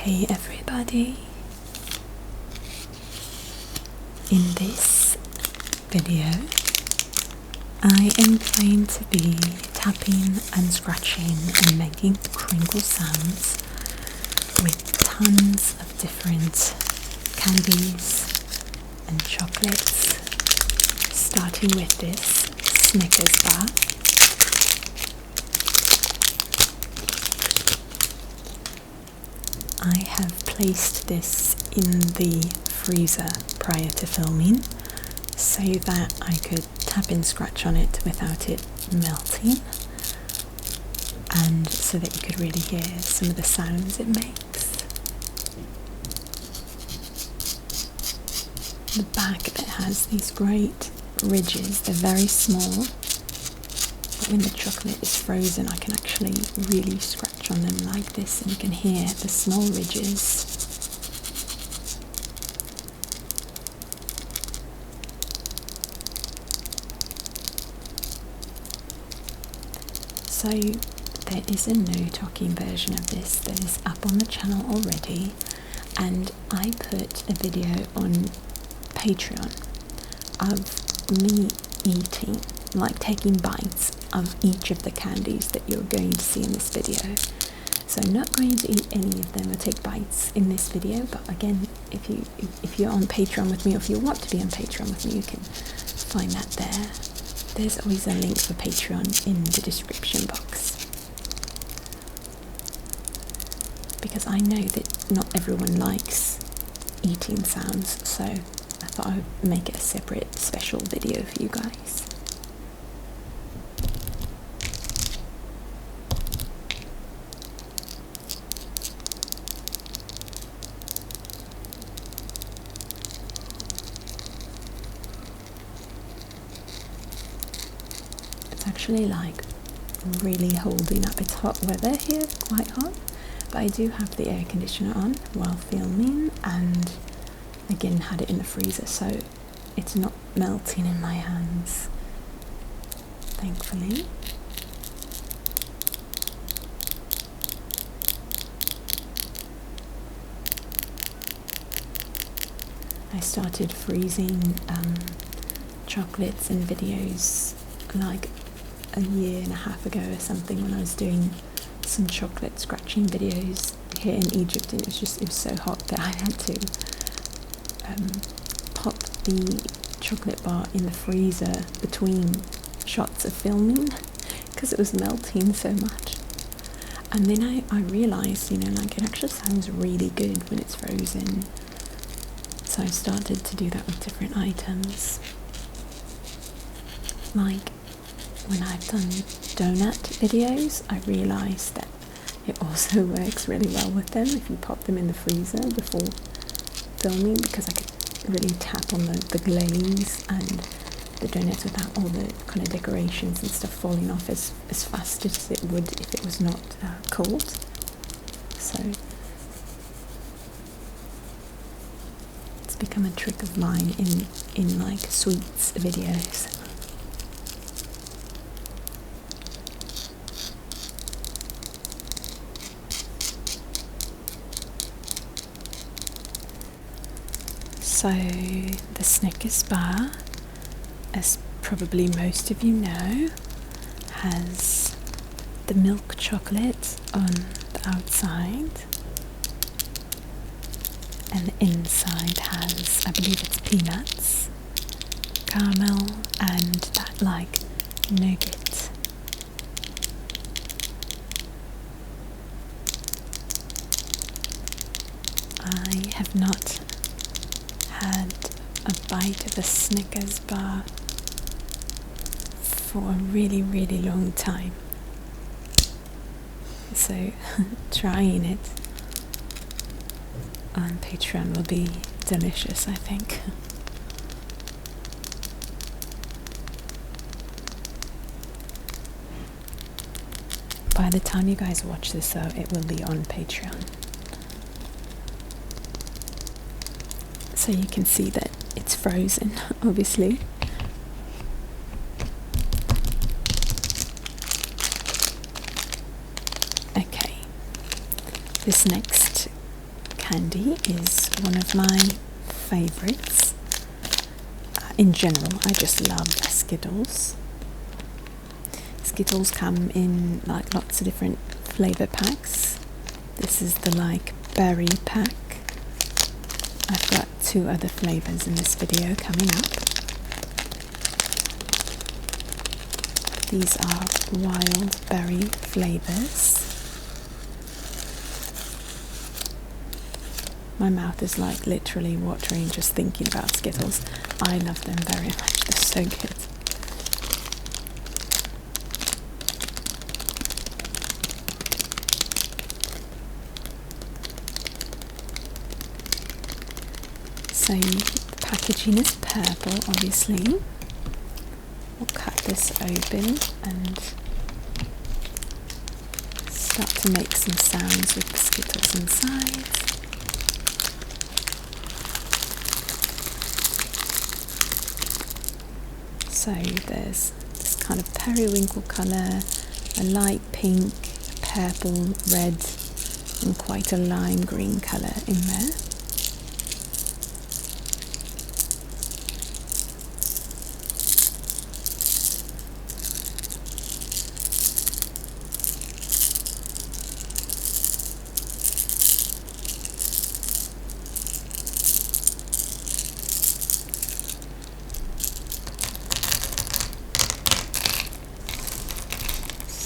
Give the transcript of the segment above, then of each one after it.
Hey everybody, in this video I am going to be tapping and scratching and making crinkle sounds with tons of different candies and chocolates, starting with this Snickers bar. I have placed this in the freezer prior to filming so that I could tap and scratch on it without it melting, and so that you could really hear some of the sounds it makes. The back of it has these great ridges. They're very small, but when the chocolate is frozen I can actually really scratch on them like this, and you can hear the small ridges. So there is a no talking version of this that is up on the channel already, and I put a video on Patreon of me eating, like taking bites of each of the candies that you're going to see in this video. So I'm not going to eat any of them or take bites in this video, but again, if you're on Patreon with me, or if you want to be on Patreon with me, you can find that there. There's always a link for Patreon in the description box, because I know that not everyone likes eating sounds, so I thought I would make it a separate special video for you guys. Actually like really holding up. It's hot weather here, quite hot, but I do have the air conditioner on while filming, and again had it in the freezer, so it's not melting in my hands, thankfully. I started freezing chocolates and videos like a year and a half ago or something, when I was doing some chocolate scratching videos here in Egypt, and it was so hot that I had to pop the chocolate bar in the freezer between shots of filming because it was melting so much. And then I realised, like, it actually sounds really good when it's frozen, so I started to do that with different items. Like when I've done donut videos, I realised that it also works really well with them if you pop them in the freezer before filming, because I could really tap on the glaze and the donuts without all the kind of decorations and stuff falling off as fast as it would if it was not cold. So it's become a trick of mine in like sweets videos. So the Snickers bar, as probably most of you know, has the milk chocolate on the outside, and the inside has, I believe it's peanuts, caramel, and that like nougat. I have not had a bite of a Snickers bar for a really, really long time, so trying it on Patreon will be delicious, I think. By the time you guys watch this though, it will be on Patreon, so you can see that it's frozen, obviously. Okay, this next candy is one of my favourites. In general, I just love Skittles. Skittles come in like lots of different flavour packs. This is the like berry pack. I've got 2 other flavours in this video coming up. These are wild berry flavours. My mouth is like literally watering just thinking about Skittles. I love them very much, they're so good. So the packaging is purple, obviously. We'll cut this open and start to make some sounds with the Skittles inside. So there's this kind of periwinkle colour, a light pink, purple, red, and quite a lime green colour in there.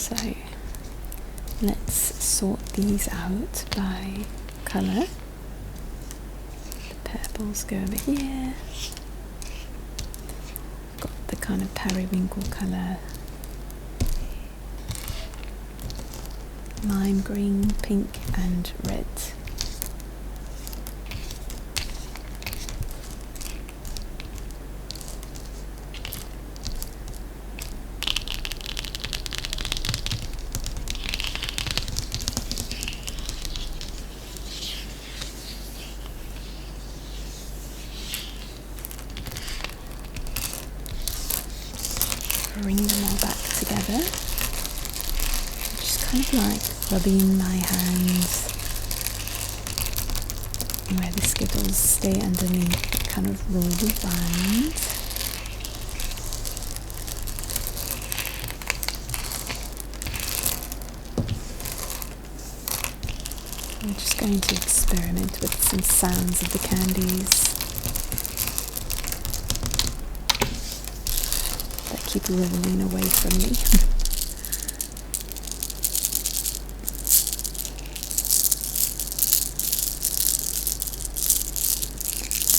So let's sort these out by colour. The purples go over here. Got the kind of periwinkle colour, lime green, pink and red. Bring them all back together. Just kind of like rubbing my hands where the Skittles stay underneath, kind of roll around. I'm just going to experiment with some sounds of the candies. Keep rolling away from me.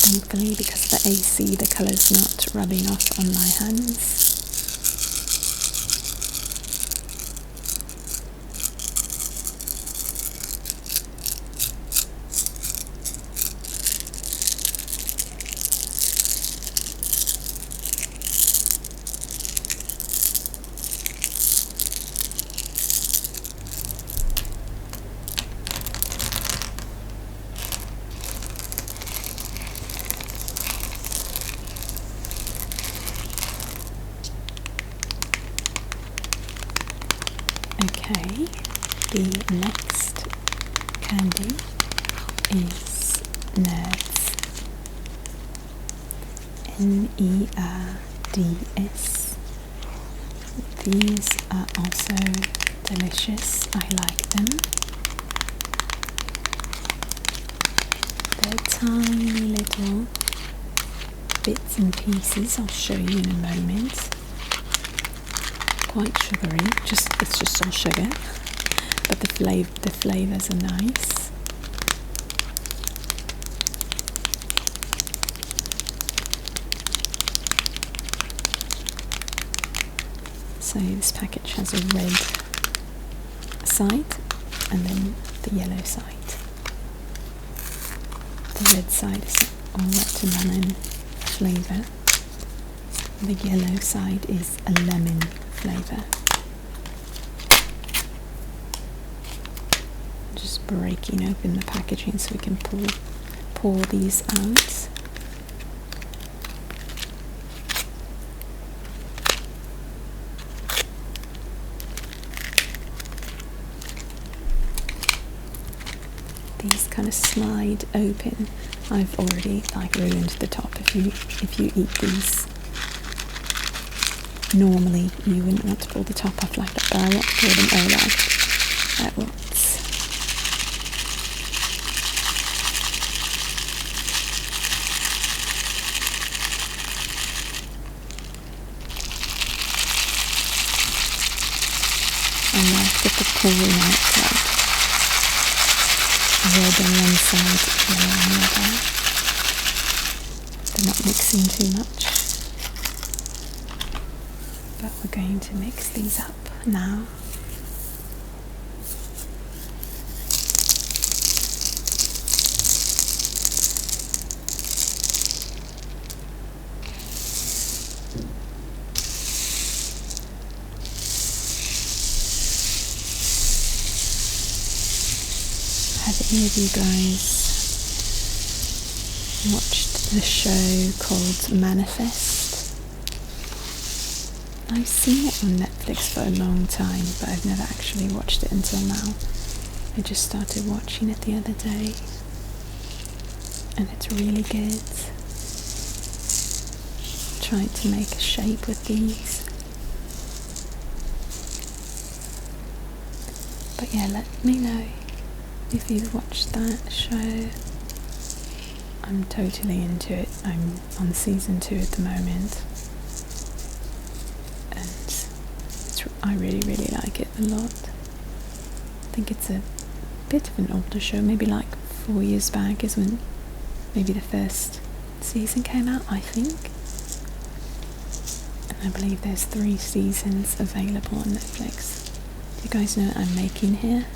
Thankfully, because of the AC, the colour's not rubbing off on my hands. Okay, the next candy is Nerds. Nerds. These are also delicious. I like them. They're tiny little bits and pieces. I'll show you in a moment. Quite sugary, it's just all sugar, but the flavours are nice. So this package has a red side and then the yellow side. The red side is a watermelon flavour. The yellow side is a lemon flavour. Just breaking open the packaging so we can pour these out. these kind of slide open. I've already like ruined the top. If you eat these normally, you wouldn't want to pull the top off like that, but I want to pull them all out at once. I like that the pulling out like red on one side, yellow on the other. They're not mixing too much. But we're going to mix these up now. Have any of you guys watched the show called Manifest? I've seen it on Netflix for a long time, but I've never actually watched it until now. I just started watching it the other day, and it's really good. Trying to make a shape with these. But yeah, let me know if you've watched that show. I'm totally into it. I'm on season 2 at the moment, and I really like it a lot. I think it's a bit of an older show, maybe like 4 years back is when maybe the first season came out, I think. And I believe there's 3 seasons available on Netflix. Do you guys know what I'm making here?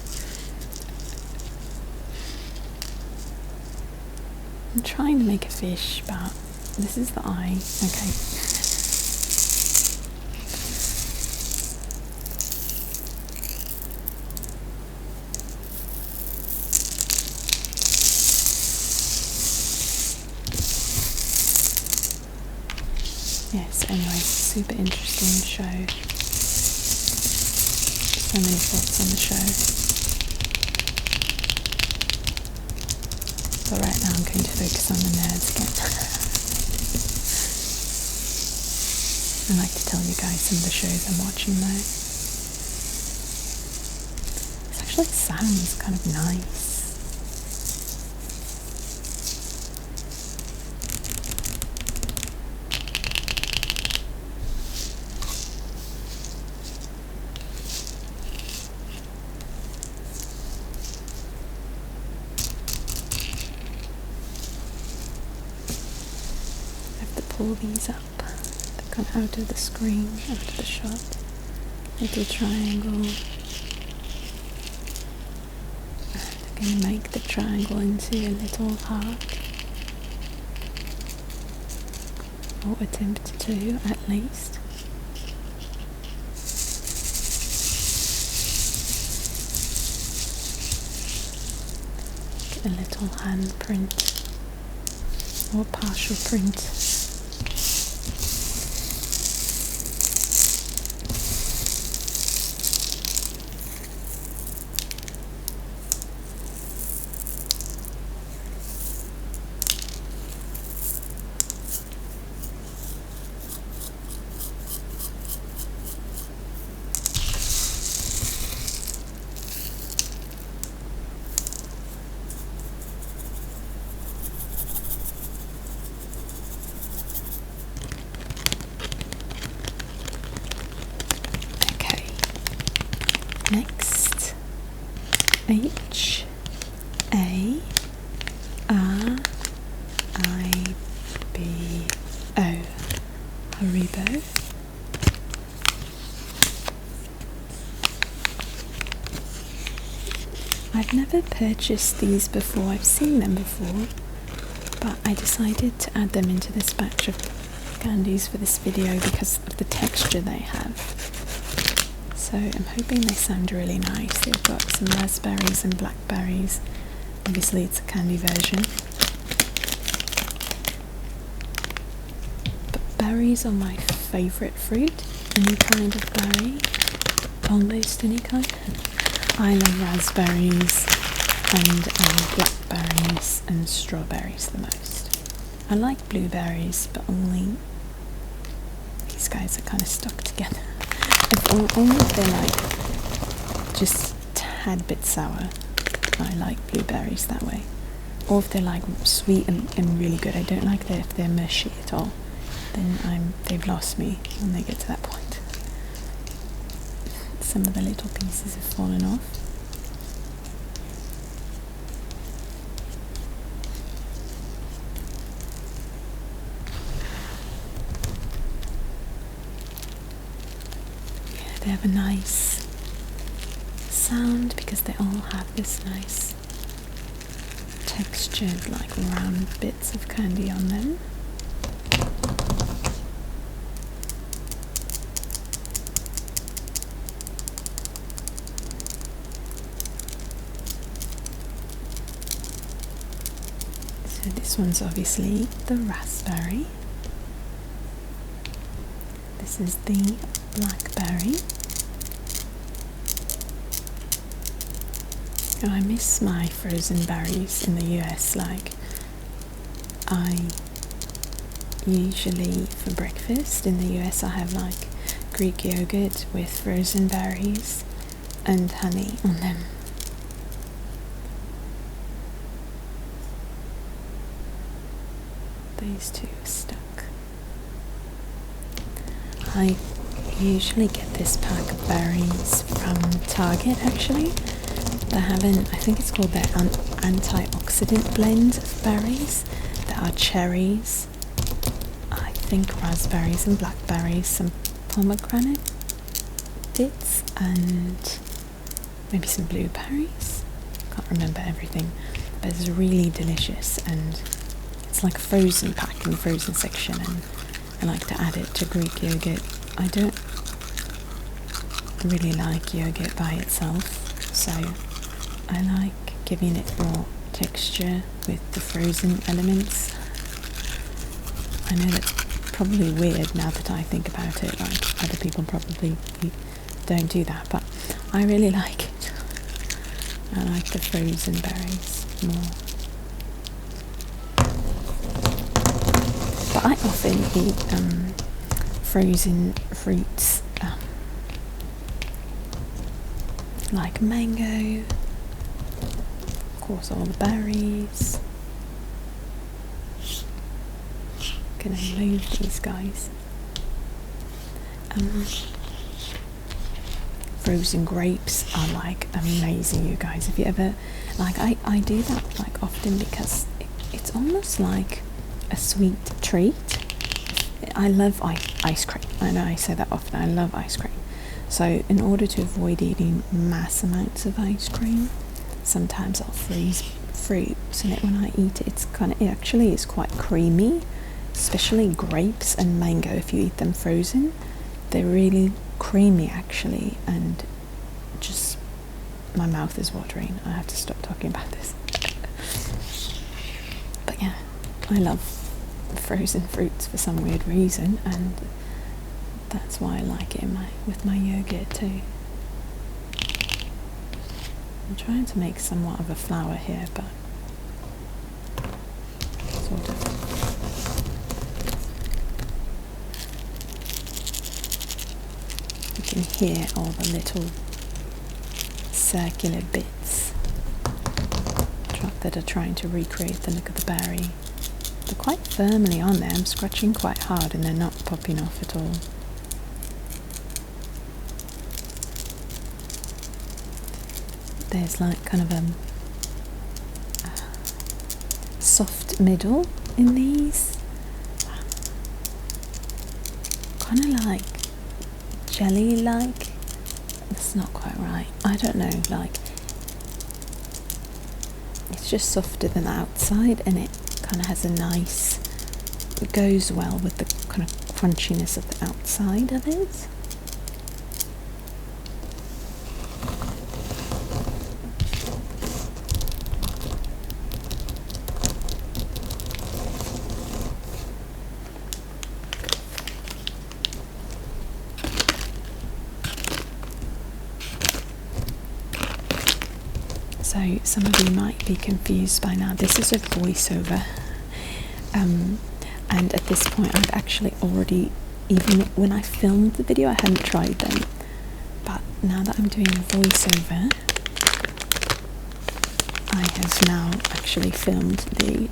I'm trying to make a fish, but this is the eye. Okay. Yes, anyway, super interesting show. So many thoughts on the show. But right now I'm going to focus on the nerds again. I like to tell you guys some of the shows I'm watching though. This actually sounds kind of nice. Pull these up, they come out of the screen, out of the shot, little triangle. I'm going to make the triangle into a little heart, or attempt to at least. Get a little handprint or partial print. Next, H-A-R-I-B-O, Haribo. I've never purchased these before, I've seen them before, but I decided to add them into this batch of candies for this video because of the texture they have. So I'm hoping they sound really nice. They've got some raspberries and blackberries. Obviously it's a candy version. But berries are my favourite fruit. Any kind of berry. Almost any kind. I love raspberries. and blackberries and strawberries the most. I like blueberries, but only these guys are kind of stuck together. Only if they're like just a tad bit sour. I like blueberries that way. Or if they're like sweet and really good. I don't like if they're mushy at all. Then they've lost me when they get to that point. Some of the little pieces have fallen off. Yeah, they have a nice sound because they all have this nice textured, like round bits of candy on them. So this one's obviously the raspberry. This is the blackberry. Oh, I miss my frozen berries in the US. Like, I usually for breakfast in the US I have like Greek yogurt with frozen berries and honey on them. These two are stuck. I usually get this pack of berries from Target actually. They have I think it's called their antioxidant blend of berries. There are cherries, I think raspberries and blackberries, some pomegranate bits, and maybe some blueberries. Can't remember everything, but it's really delicious, and it's like a frozen pack in the frozen section, and I like to add it to Greek yogurt. I don't really like yogurt by itself, so I like giving it more texture with the frozen elements. I know that's probably weird now that I think about it, like other people probably don't do that, but I really like it. I like the frozen berries more. But I often eat frozen fruits, like mango, of course all the berries. Can I move these guys? Frozen grapes are like amazing, you guys. If you ever, like, I do that like often because it's almost like a sweet treat. I love ice cream. I know I say that often. I love ice cream. So in order to avoid eating mass amounts of ice cream, sometimes I'll freeze fruit so that when I eat it, it actually is quite creamy. Especially grapes and mango, if you eat them frozen, they're really creamy actually, and just my mouth is watering. I have to stop talking about this. But yeah, I love frozen fruits for some weird reason, and that's why I like it with my yogurt too. I'm trying to make somewhat of a flower here, but sort of. You can hear all the little circular bits that are trying to recreate the look of the berry. They're quite firmly on there. I'm scratching quite hard and they're not popping off at all. There's like kind of a soft middle in these. Kind of like jelly-like. That's not quite right. I don't know, like it's just softer than the outside, and it kind of has a nice, it goes well with the kind of crunchiness of the outside of it. So some of you might be confused by now. This is a voiceover, and at this point I've actually already, even when I filmed the video I hadn't tried them, but now that I'm doing a voiceover I have now actually filmed the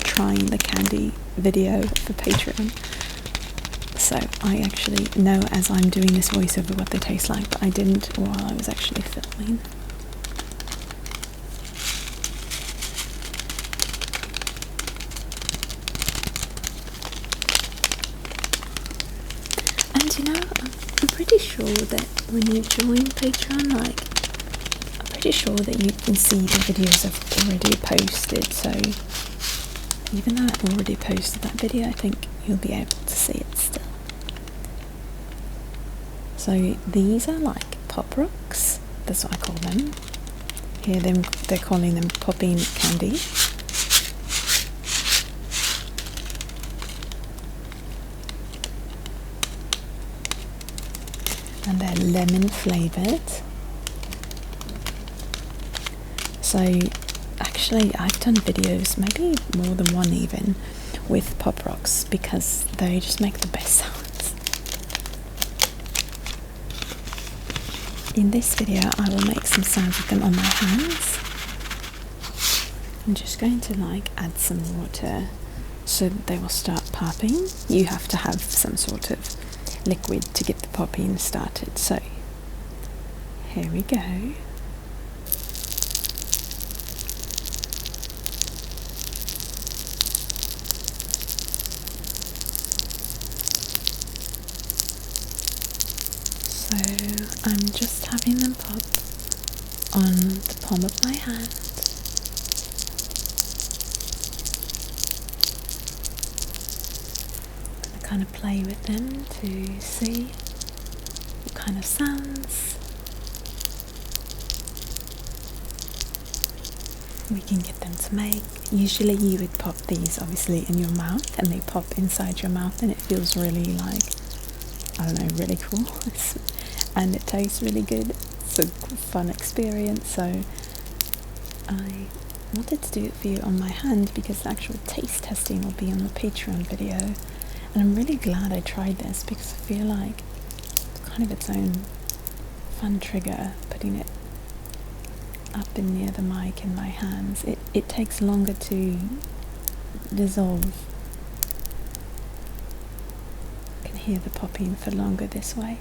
trying the candy video for Patreon. So I actually know as I'm doing this voiceover what they taste like, but I didn't while I was actually filming. And you know, I'm pretty sure that when you join Patreon, like, I'm pretty sure that you can see the videos I've already posted, so even though I've already posted that video, I think you'll be able to see it still. So these are like pop rocks, that's what I call them. Here they're calling them popping candy. And they're lemon flavoured. So actually I've done videos, maybe more than one even, with pop rocks because they just make the best sounds. In this video I will make some sounds with them on my hands. I'm just going to like add some water so that they will start popping. You have to have some sort of liquid to get the popping started. So here we go. So I'm just having them pop on the palm of my hand. And I kind of play with them to see what kind of sounds we can get them to make. Usually you would pop these obviously in your mouth, and they pop inside your mouth, and it feels really like, I don't know, really cool. And it tastes really good. It's a fun experience, so I wanted to do it for you on my hand because the actual taste testing will be on the Patreon video. And I'm really glad I tried this because I feel like it's kind of its own fun trigger, putting it up and near the mic in my hands. It takes longer to dissolve. You can hear the popping for longer this way.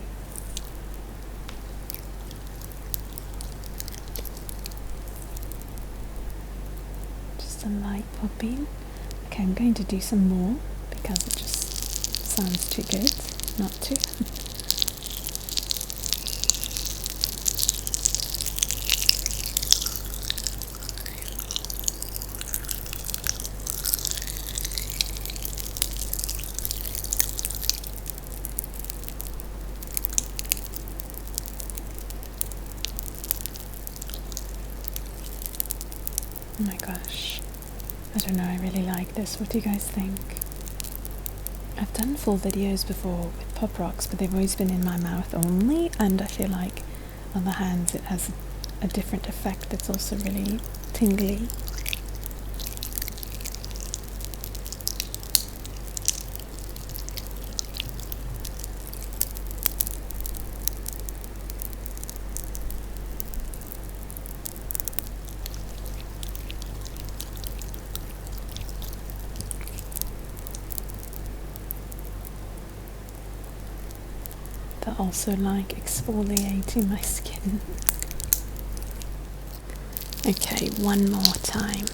Just a light popping. Okay, I'm going to do some more because it just sounds too good not to. Oh my gosh, I don't know, I really like this. What do you guys think? I've done full videos before with pop rocks, but they've always been in my mouth only, and I feel like on the hands it has a different effect that's also really tingly. They're also like exfoliating my skin. Okay, one more time.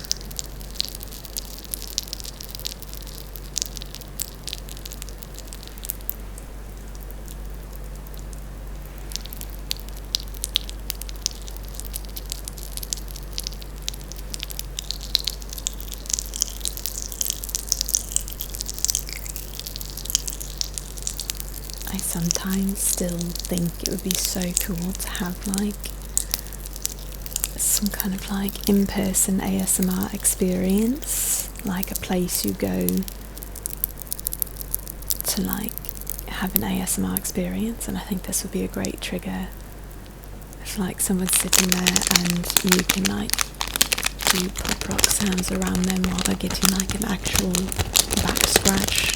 I sometimes still think it would be so cool to have like some kind of like in-person ASMR experience, like a place you go to like have an ASMR experience, and I think this would be a great trigger. If like someone's sitting there and you can like do pop rock sounds around them while they're getting like an actual back scratch,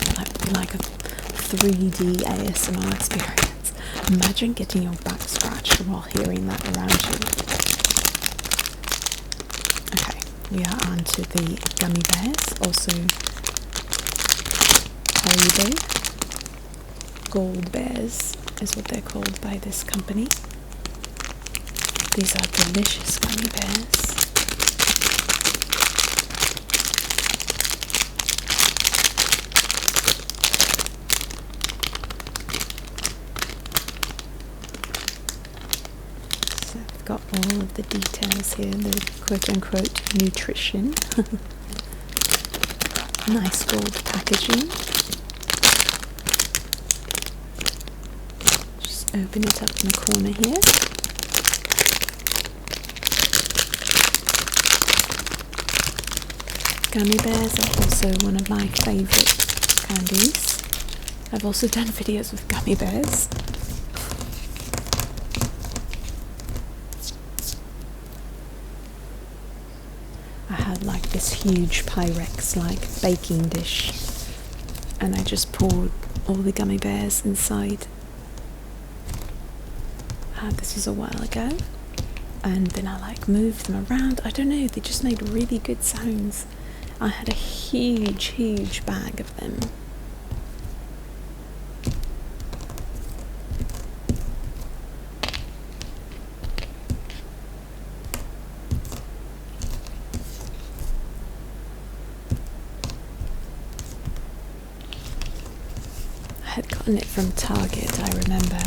like a 3D ASMR experience. Imagine getting your back scratched while hearing that around you. Okay, we are on to the gummy bears, also Haribo. Gold bears is what they're called by this company. These are delicious gummy bears. So I've got all of the details here, the quote-unquote nutrition. Nice gold packaging. Just open it up in the corner here. Gummy bears are also one of my favourite candies. I've also done videos with gummy bears. I had like this huge Pyrex like baking dish, and I just poured all the gummy bears inside. This was a while ago, and then I like moved them around. I don't know, they just made really good sounds. I had a huge bag of them. I had gotten it from Target, I remember,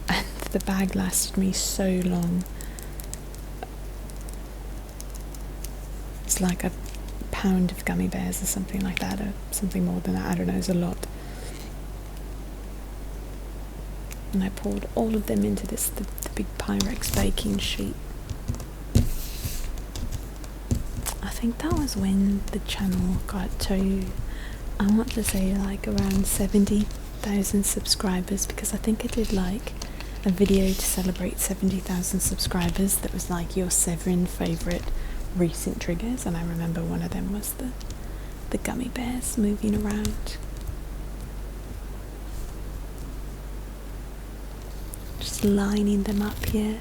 and the bag lasted me so long. It's like a pound of gummy bears or something like that, or something more than that. I don't know, it's a lot. And I poured all of them into this the big Pyrex baking sheet. I think that was when the channel got to, I want to say like around 70,000 subscribers, because I think I did like a video to celebrate 70,000 subscribers that was like your 7 favourite recent triggers, and I remember one of them was the gummy bears moving around. Just lining them up here.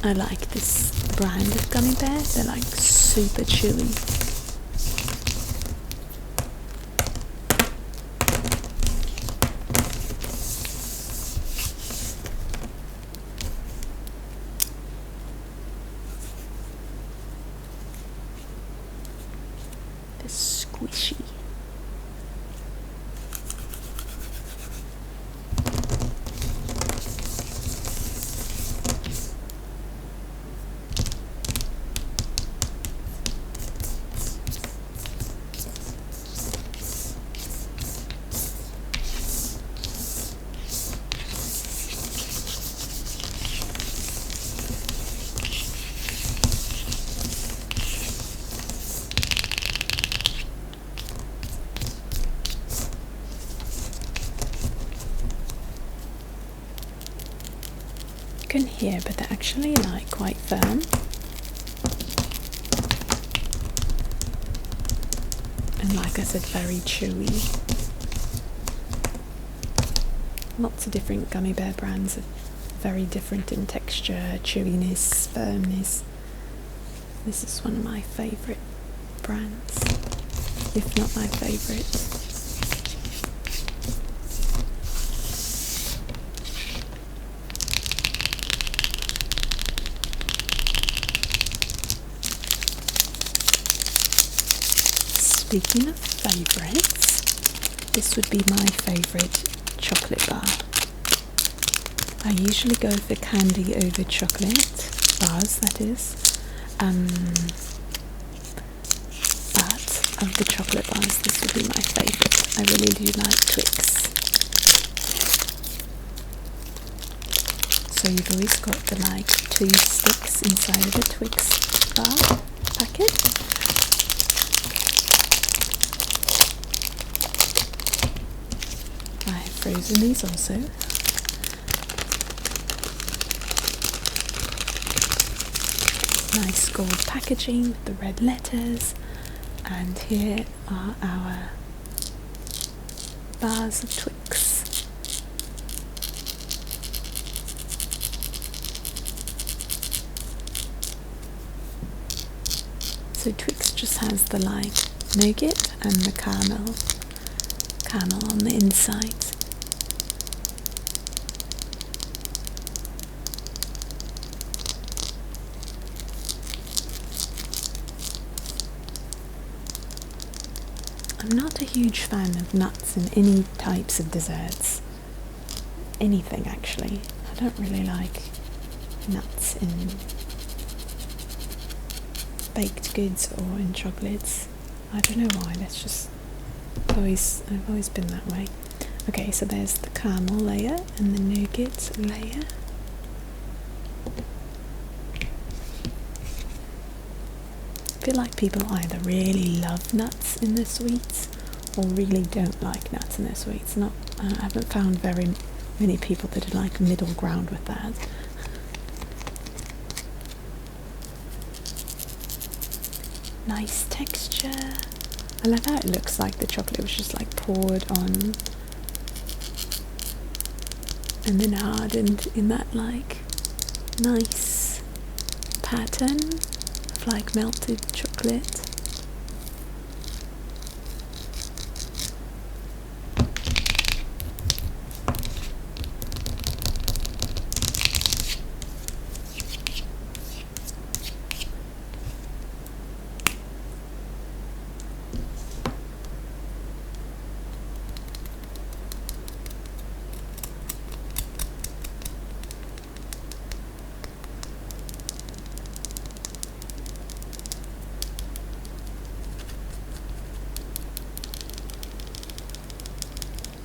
I like this brand of gummy bear, they're like super chewy. Squishy. You can hear, but they're actually like quite firm, and like I said, very chewy. Lots of different gummy bear brands are very different in texture, chewiness, firmness. This is one of my favourite brands, if not my favourite. Speaking of favourites, this would be my favourite chocolate bar. I usually go for candy over chocolate bars, that is. But of the chocolate bars, this would be my favourite. I really do like Twix. So you've always got the like 2 sticks inside of a Twix bar packet. Frozen these also. nice gold packaging with the red letters, and here are our bars of Twix. So Twix just has the nougat and the caramel on the inside. I'm not a huge fan of nuts in any types of desserts. Anything actually. I don't really like nuts in baked goods or in chocolates. I don't know why, that's just I've always been that way. Okay, so there's the caramel layer and the nougat layer. I feel like people either really love nuts in their sweets or really don't like nuts in their sweets. I haven't found very many people that are like middle ground with that. Nice texture. I love how it looks like the chocolate was just like poured on and then hardened in that like nice pattern of like melted chocolate.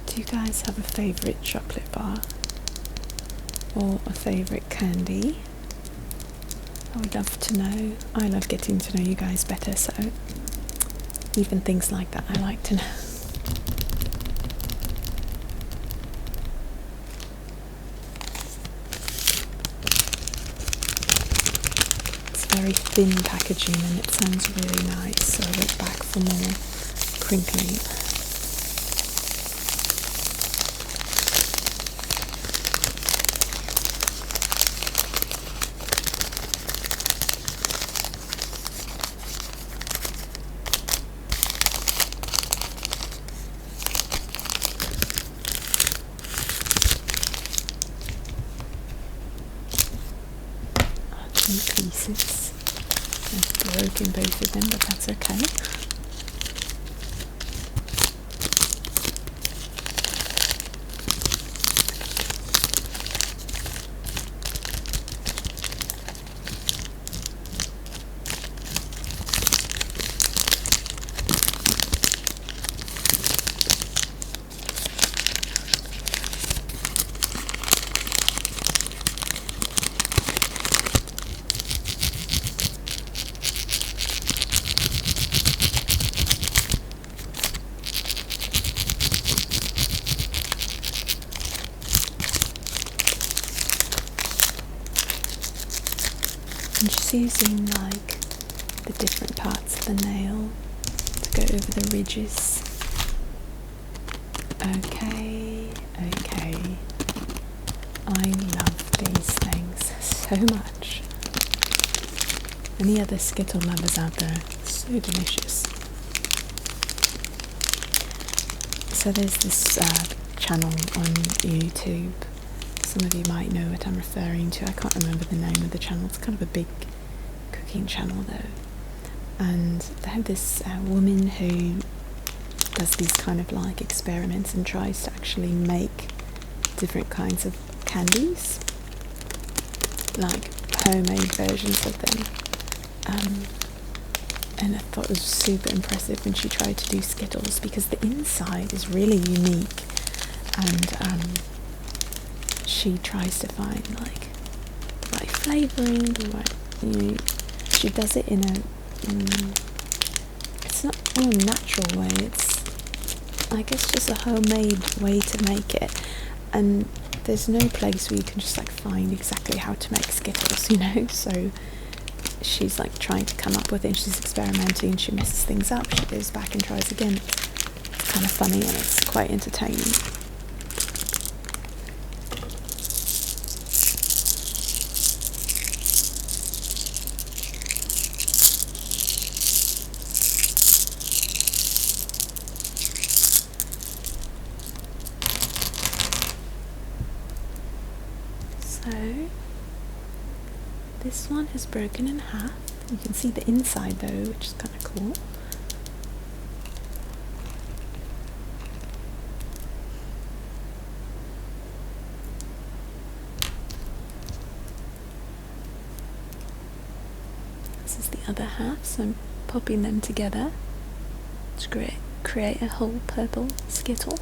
Do you guys have a favourite chocolate bar or a favourite candy? I would love to know. I love getting to know you guys better, so even things like that I like to know. It's very thin packaging and it sounds really nice, so I went back for more crinkling. Pieces. I've broken both of them, but that's okay. I'm just using like the different parts of the nail to go over the ridges. Okay. I love these things so much. Any other Skittle lovers out there? So delicious. So there's this channel on YouTube. Some of you might know what I'm referring to. I can't remember the name of the channel. It's kind of a big cooking channel though. And they have this woman who does these kind of like experiments and tries to actually make different kinds of candies, like homemade versions of them. And I thought it was super impressive when she tried to do Skittles, because the inside is really unique, and she tries to find like the right flavouring, the right, she does it in a it's not a natural way, it's I guess just a homemade way to make it, and there's no place where you can just like find exactly how to make Skittles, so she's like trying to come up with it, and she's experimenting, and she messes things up, she goes back and tries again. It's kind of funny and it's quite entertaining. So this one is broken in half. You can see the inside though, which is kind of cool. This is the other half, so I'm popping them together to create a whole purple Skittle.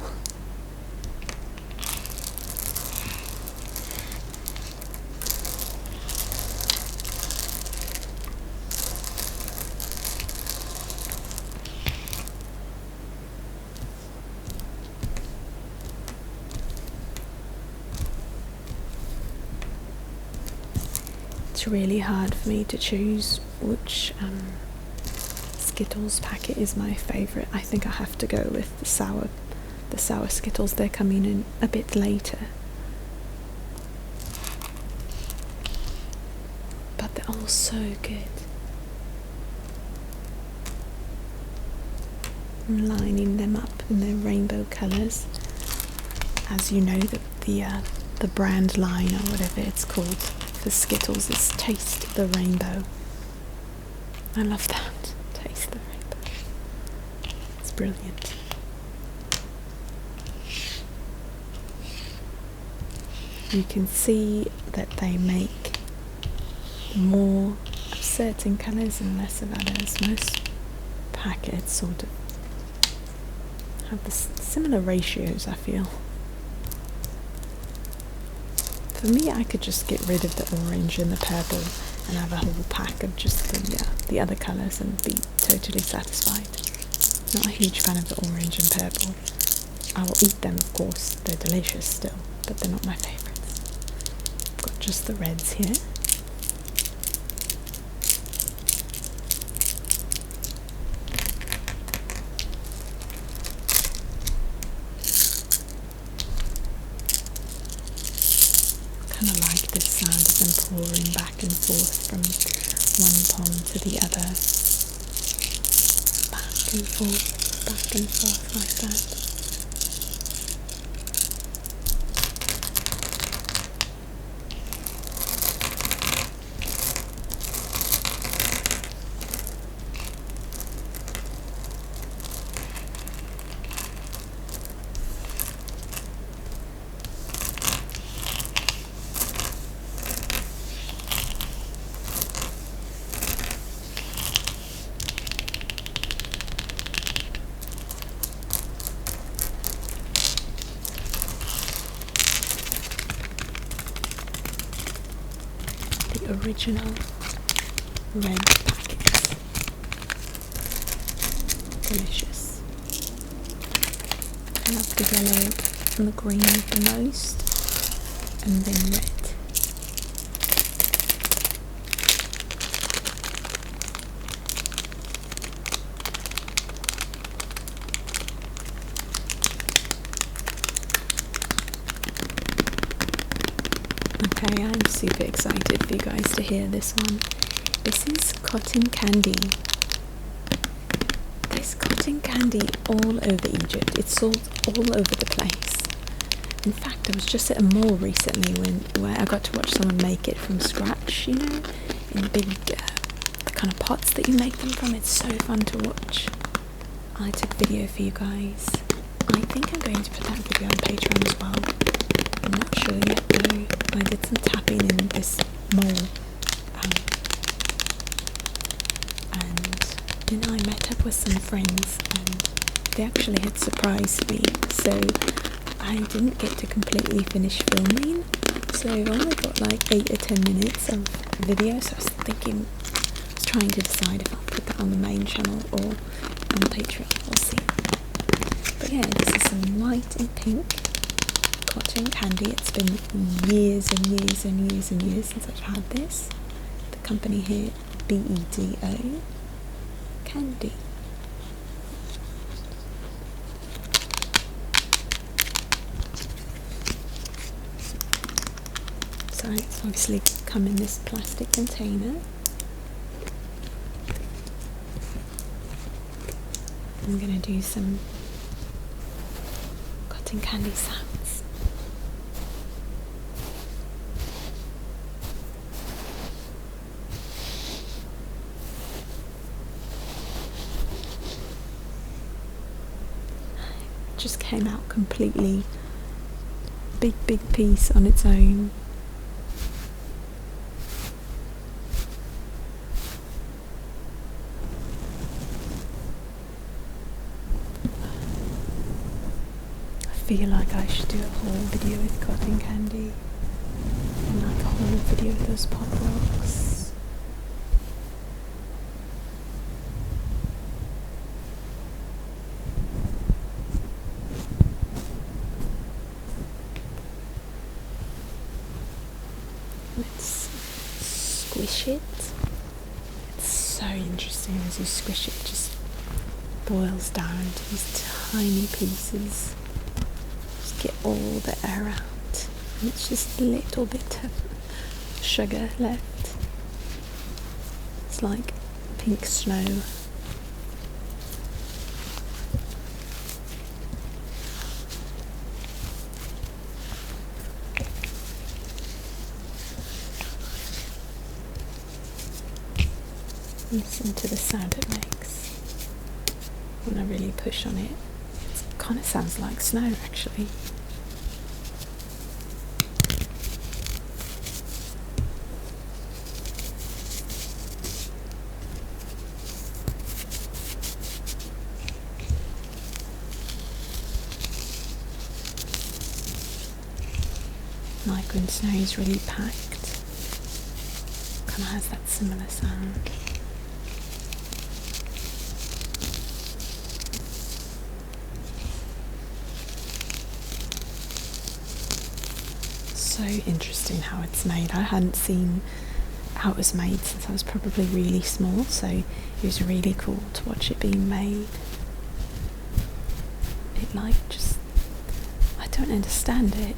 It's really hard for me to choose which Skittles packet is my favourite. I think I have to go with the sour Skittles. They're coming in a bit later, but they're all so good. I'm lining them up in their rainbow colours. As you know, the brand line or whatever it's called for Skittles is Taste the Rainbow. I love that. Taste the Rainbow. It's brilliant. You can see that they make more of certain colours and less of others. Most packets sort of have the similar ratios, I feel. For me, I could just get rid of the orange and the purple and have a whole pack of just the other colours and be totally satisfied. Not a huge fan of the orange and purple. I will eat them, of course, they're delicious still, but they're not my favourites. I've got just the reds here. I kind of like this sound of them pouring back and forth from one pond to the other. Back and forth like that. Original red packets. Delicious. I love the yellow and the green the most, and then red. Okay, I'm super excited for you guys to hear this one. This is cotton candy. There's cotton candy all over Egypt. It's sold all over the place. In fact, I was just at a mall recently where I got to watch someone make it from scratch, you know, in big, the kind of pots that you make them from. It's so fun to watch. I took video for you guys. I think I'm going to put that video on Patreon as well. I'm not sure yet though. I did some tapping in this mall, and then I met up with some friends and they actually had surprised me, so I didn't get to completely finish filming, so I've only got like 8 or 10 minutes of video, so I was trying to decide if I'll put that on the main channel or on Patreon. We'll see. But yeah, this is some white and pink cotton candy. It's been years and years and years and years since I've had this. The company here BEDO, candy. So it's obviously come in this plastic container. I'm going to do some cotton candy sounds. It just came out completely big piece on its own. I feel like I should do a whole video with cotton candy and like a whole video with those pop rocks. Let's squish it. It's so interesting as you squish it, just boils down to these tiny pieces. Get all the air out, and it's just a little bit of sugar left. It's like pink snow. Listen to the sound it makes when I really push on it. It kind of sounds like snow actually. Like when snow is really packed, kind of has that similar sound. So interesting how it's made. I hadn't seen how it was made since I was probably really small, so it was really cool to watch it being made. It like just, I don't understand it.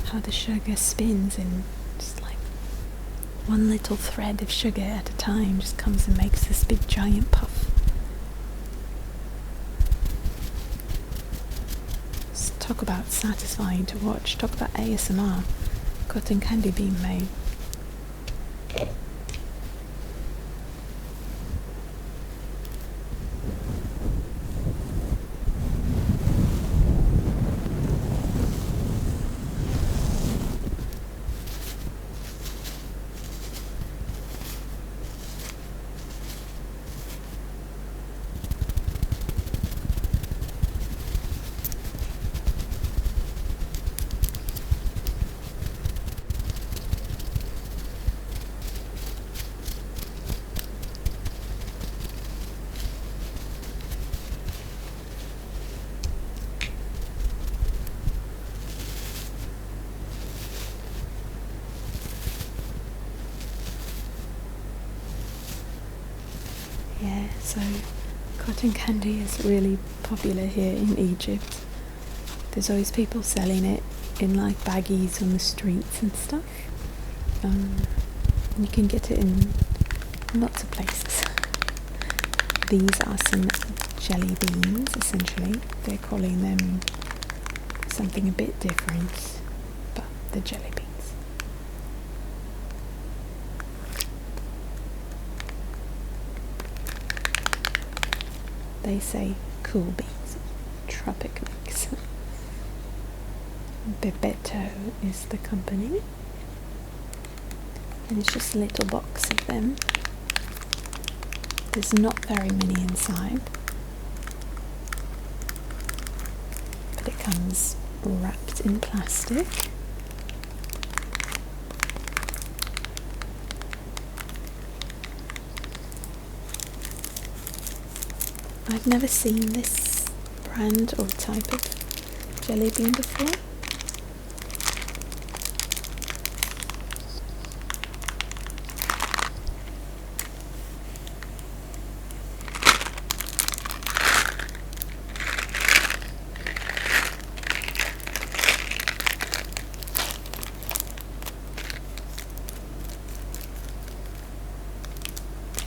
How the sugar spins and just like one little thread of sugar at a time just comes and makes this big giant puff. Just talk about satisfying to watch, talk about ASMR, cotton candy being made. Yeah, so cotton candy is really popular here in Egypt. There's always people selling it in like baggies on the streets and stuff. You can get it in lots of places. These are some jelly beans, essentially. They're calling them something a bit different, but they're jelly beans. They say cool beans, tropic mix. Bebeto is the company, and it's just a little box of them. There's not very many inside, but it comes wrapped in plastic. I've never seen this brand or type of jelly bean before.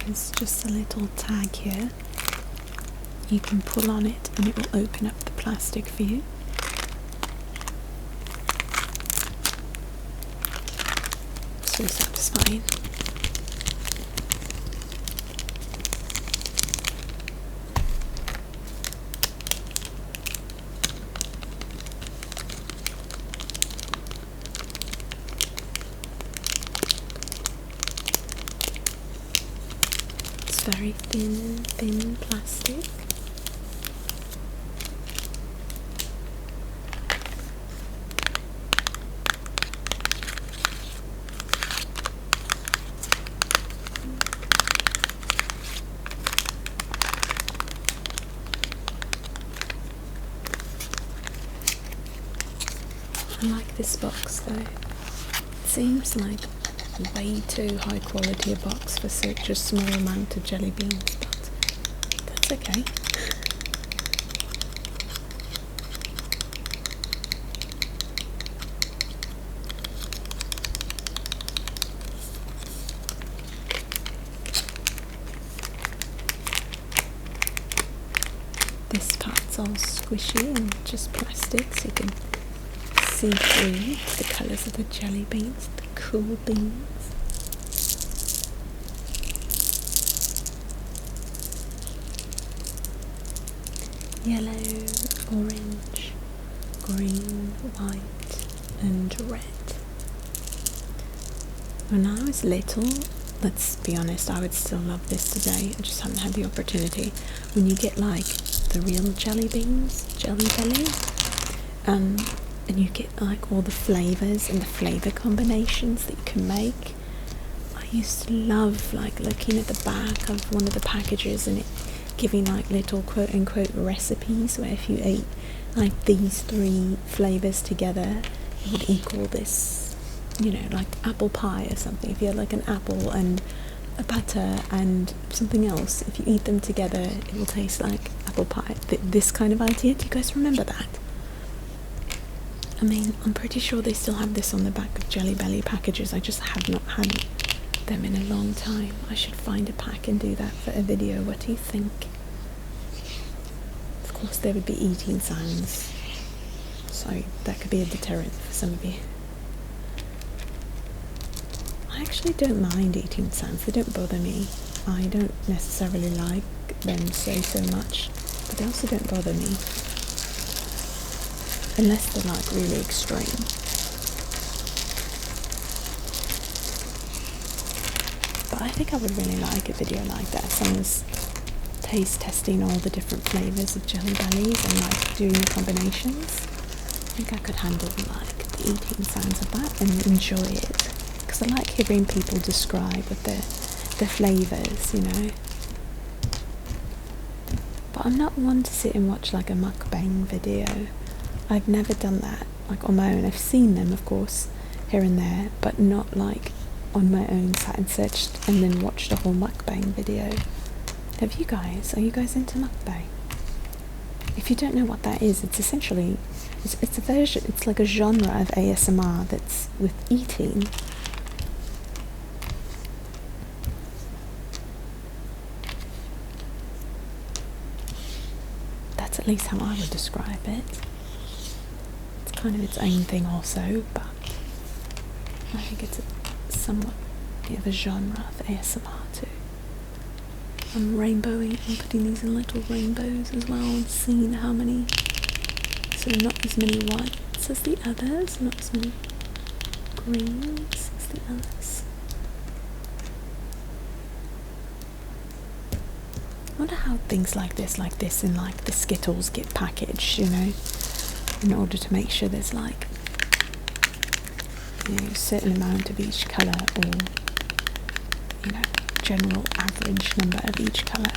there's just a little tag here. You can pull on it and it will open up the plastic for you. So satisfying. It's very thin plastic. I like this box though. It seems like way too high quality a box for such a small amount of jelly beans, but that's okay. This part's all squishy and just plastic, so you can see through the colours of the jelly beans, the cool beans. Yellow, orange, green, white and red. When I was little, let's be honest, I would still love this today. I just haven't had the opportunity. When you get like the real jelly beans, Jelly Belly, and you get like all the flavours and the flavour combinations that you can make. I used to love like looking at the back of one of the packages and it giving like little quote unquote recipes where if you ate like these 3 flavours together it would equal this, you know, like apple pie or something. If you had like an apple and a butter and something else, if you eat them together it will taste like apple pie. This kind of idea, do you guys remember that? I mean, I'm pretty sure they still have this on the back of Jelly Belly packages. I just have not had them in a long time. I should find a pack and do that for a video. What do you think? Of course there would be eating sounds, so that could be a deterrent for some of you. I actually don't mind eating sounds. They don't bother me. I don't necessarily like them so much, but they also don't bother me. Unless they're like really extreme. But I think I would really like a video like that. Someone's taste testing all the different flavours of Jelly Bellies and like doing the combinations. I think I could handle like the eating sounds of that and enjoy it. Because I like hearing people describe with their flavours, you know. But I'm not one to sit and watch like a mukbang video. I've never done that, like on my own. I've seen them, of course, here and there, but not like on my own, sat and searched and then watched a whole mukbang video. Have you guys? Are you guys into mukbang? If you don't know what that is, it's essentially, it's a version, it's like a genre of ASMR that's with eating. That's at least how I would describe it. Kind of its own thing also, but I think it's somewhat of a genre of ASMR too. I'm rainbowing and putting these in little rainbows as well and seeing how many, so not as many whites as the others, not as many greens as the others. I wonder how things like this in like the Skittles get packaged, you know, in order to make sure there's like, you know, a certain amount of each colour, or, you know, general average number of each colour.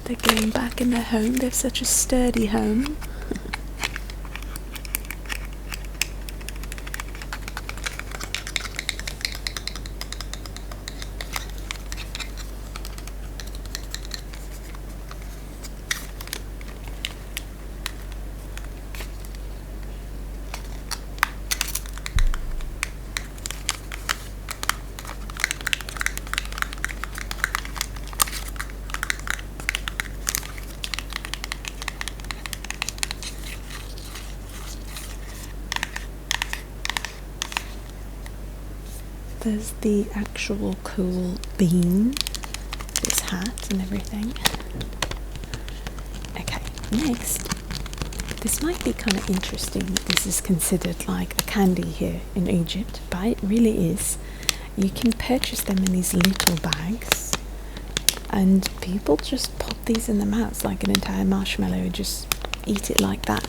They're going back in their home. They have such a sturdy home. there's the actual cool bean, this hat and everything. Okay, next, this might be kind of interesting. This is considered like a candy here in Egypt, but it really is. You can purchase them in these little bags, and people just pop these in their mouths like an entire marshmallow and just eat it like that.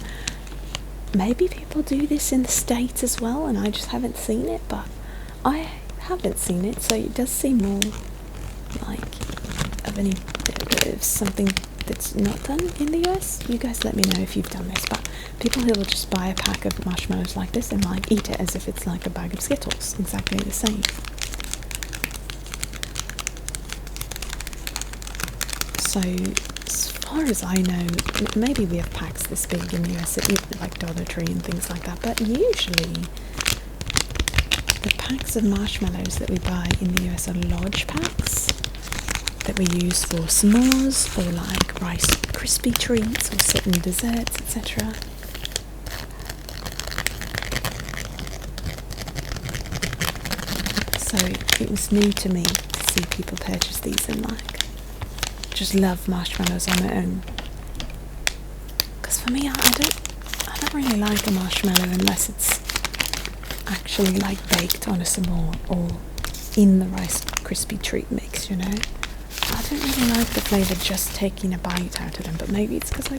Maybe people do this in the States as well, and I just haven't seen it, but I haven't seen it, so it does seem more like of something that's not done in the US. You guys let me know if you've done this, but people who will just buy a pack of marshmallows like this and like eat it as if it's like a bag of Skittles, exactly the same. So as far as I know, maybe we have packs this big in the US, like Dollar Tree and things like that, but usually the packs of marshmallows that we buy in the US are large packs that we use for s'mores or like Rice Krispie treats or certain desserts, etc. So it was new to me to see people purchase these and like just love marshmallows on their own. Because for me, I don't really like a marshmallow unless it's actually like baked on a s'more or in the Rice Krispie treat mix, you know. I don't really like the flavour just taking a bite out of them, but maybe it's because I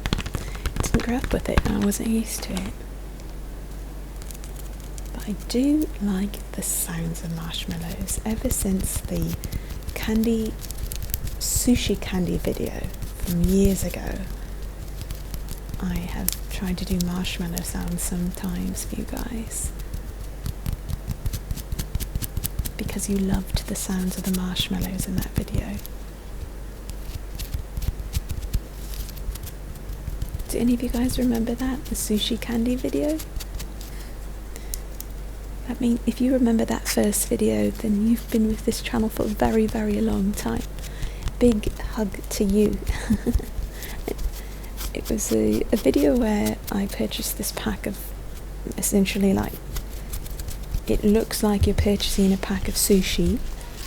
didn't grow up with it and I wasn't used to it. But I do like the sounds of marshmallows. Ever since the sushi candy video from years ago, I have tried to do marshmallow sounds sometimes for you guys, because you loved the sounds of the marshmallows in that video. Do any of you guys remember that, the sushi candy video? I mean, if you remember that first video, then you've been with this channel for a very, very long time. Big hug to you. It was a video where I purchased this pack of, essentially, like, it looks like you're purchasing a pack of sushi,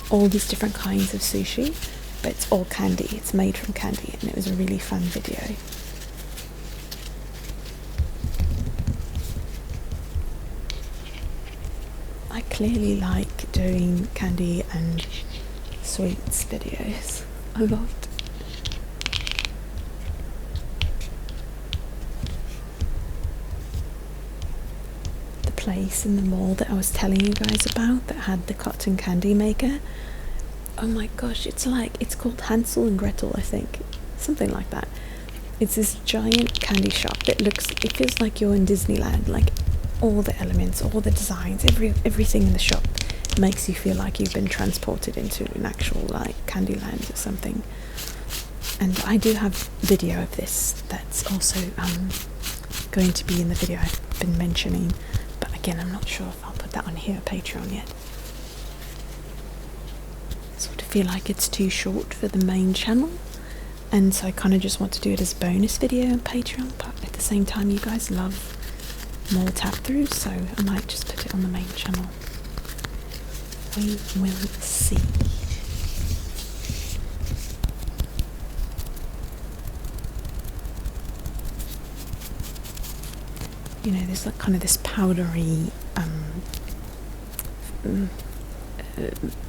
all these different kinds of sushi, but it's all candy. It's made from candy, and it was a really fun video. I clearly like doing candy and sweets videos a lot. The place in the mall that I was telling you guys about that had the cotton candy maker, oh my gosh, it's called Hansel and Gretel, I think, something like that. It's this giant candy shop that it feels like you're in Disneyland, like all the elements, all the designs, everything in the shop makes you feel like you've been transported into an actual like Candyland or something. And I do have video of this that's also going to be in the video I've been mentioning, but again, I'm not sure if I'll put that on here, Patreon, yet. I sort of feel like it's too short for the main channel, and so I kind of just want to do it as a bonus video on Patreon, but at the same time, you guys love more tap throughs, so I might just put it on the main channel. We will see. You know, there's like kind of this powdery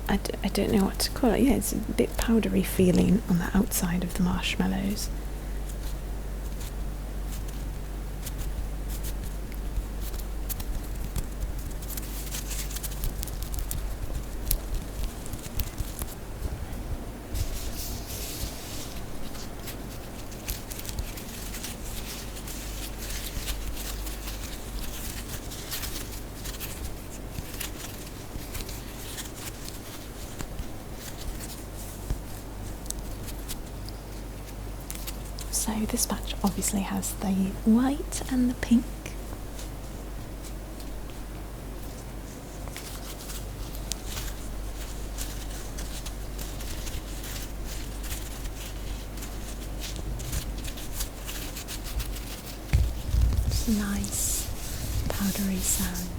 I don't know what to call it. Yeah, it's a bit powdery feeling on the outside of the marshmallows. So this batch obviously has the white and the pink. It's a nice powdery sound.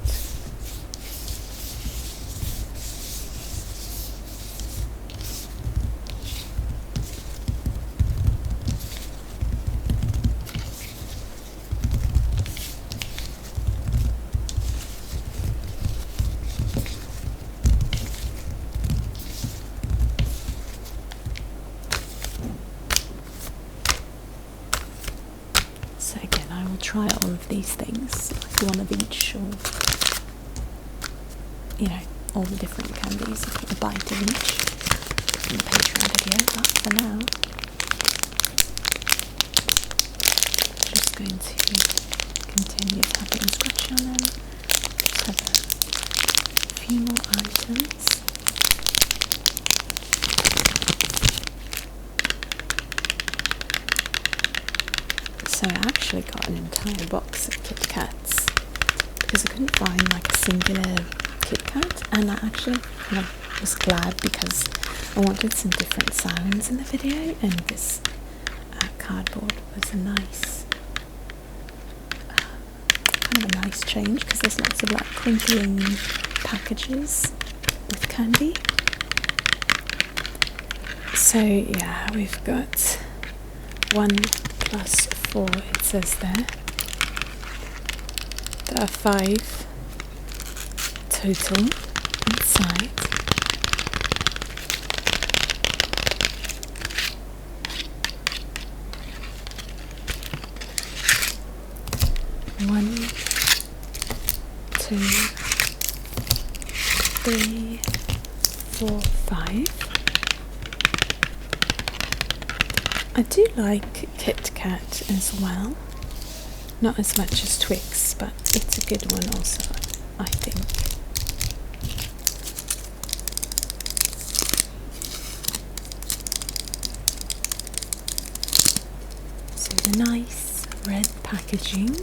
try all of these things, like one of each, or you know, all the different candies, a bite of each in the Patreon video. But for now, I'm just going to continue tapping and scratching on them. Just have a few more items. So I actually got an entire box of KitKats because I couldn't find like a singular KitKat, and I actually kind of was glad because I wanted some different sounds in the video, and this cardboard was a nice kind of a nice change because there's lots of like crinkling packages with candy. So yeah, we've got 1 plus 4, it says there. There are 5 total inside. One, 2, 3, 4, 5. I do like KitKat as well. Not as much as Twix, but it's a good one also, I think. So the nice red packaging.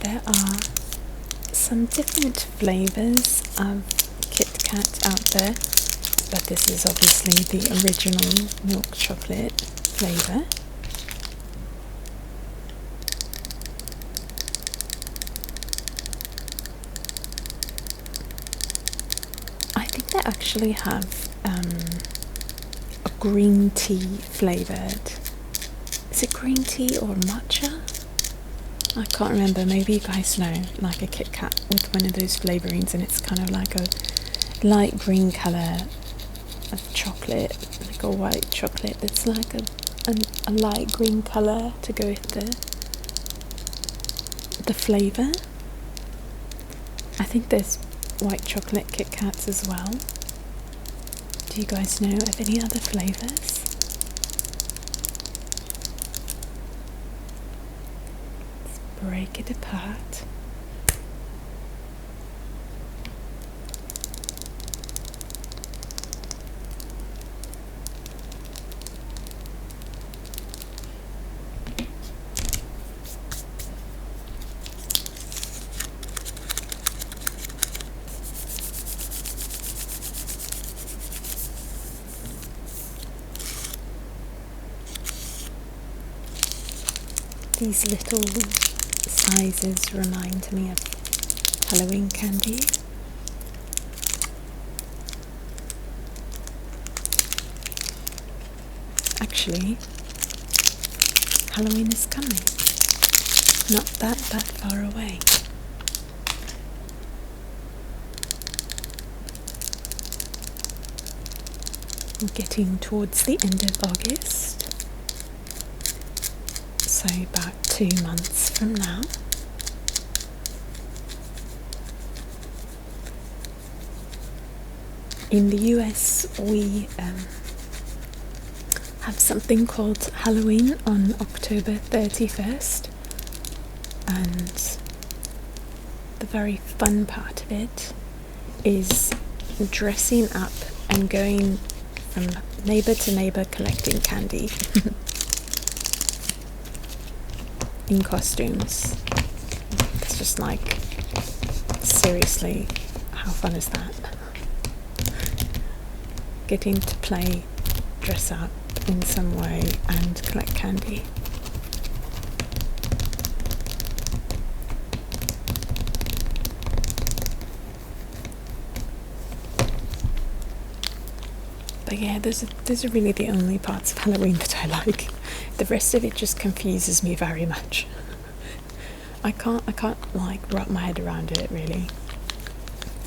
There are some different flavours of KitKat out there, but this is obviously the original milk chocolate flavour. I think they actually have a green tea flavoured. Is it green tea or matcha? I can't remember. Maybe you guys know, like a KitKat with one of those flavourings, and it's kind of like a light green colour of chocolate, like a white chocolate that's like a light green colour to go with the flavour. I think there's white chocolate KitKats as well. Do you guys know of any other flavours? Break it apart. These little sizes remind me of Halloween candy. Actually, Halloween is coming. Not that far away. We're getting towards the end of August. So about 2 months from now. In the US, we have something called Halloween on October 31st, and the very fun part of it is dressing up and going from neighbour to neighbour collecting candy. In costumes. It's just like, seriously, how fun is that? Getting to play dress up in some way and collect candy. But yeah, those are really the only parts of Halloween that I like. The rest of it just confuses me very much. I can't like wrap my head around it really.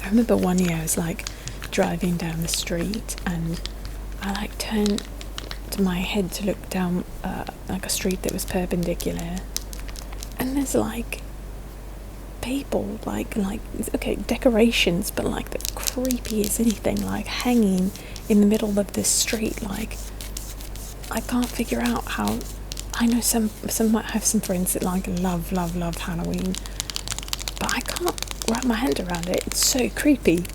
I remember one year I was like driving down the street and I like turned my head to look down like a street that was perpendicular, and there's like people like okay, decorations, but like the creepiest anything, like hanging in the middle of this street. Like, I can't figure out how. I know some might have some friends that like love Halloween, but I can't wrap my hand around it. It's so creepy.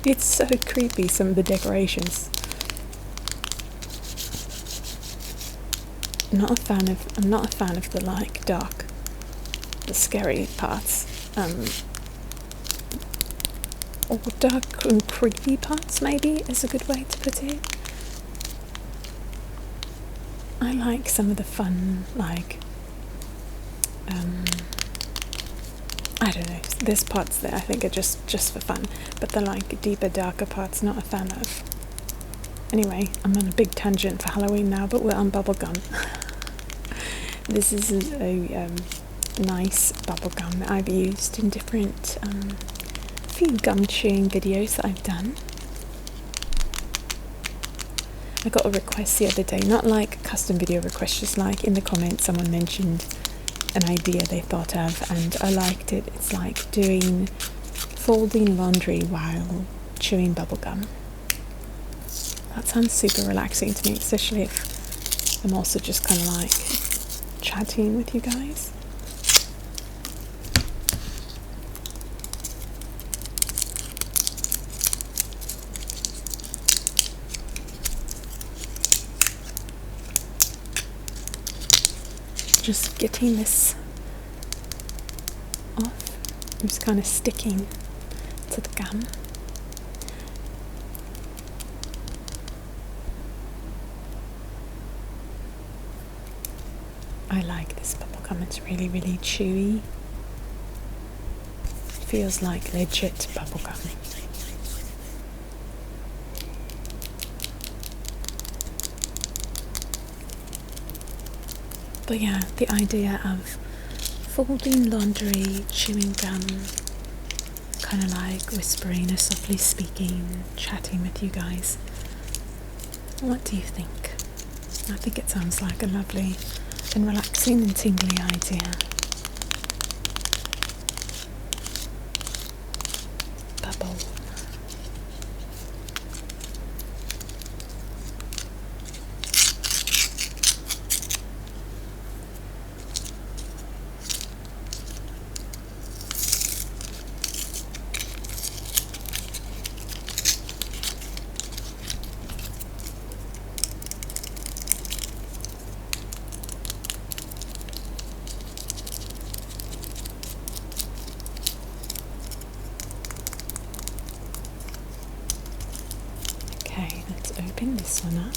It's so creepy, some of the decorations. I'm not a fan of the like dark, the scary parts, or dark and creepy parts, maybe is a good way to put it. I like some of the fun, like, I don't know, there's parts that I think are just for fun, but the like deeper, darker parts, not a fan of. Anyway, I'm on a big tangent for Halloween now, but we're on bubblegum. This is a nice bubblegum that I've used in different few gum chewing videos that I've done. I got a request the other day, not like a custom video request, just like in the comments someone mentioned an idea they thought of, and I liked it. It's like doing folding laundry while chewing bubblegum. That sounds super relaxing to me, especially if I'm also just kind of like chatting with you guys. Just getting this off. I'm just kind of sticking to the gum. I like this bubblegum. It's really, really chewy. It feels like legit bubblegum. But yeah, the idea of folding laundry, chewing gum, kind of like whispering or softly speaking, chatting with you guys. What do you think? I think it sounds like a lovely and relaxing and tingly idea. Bubble. Okay, let's open this one up.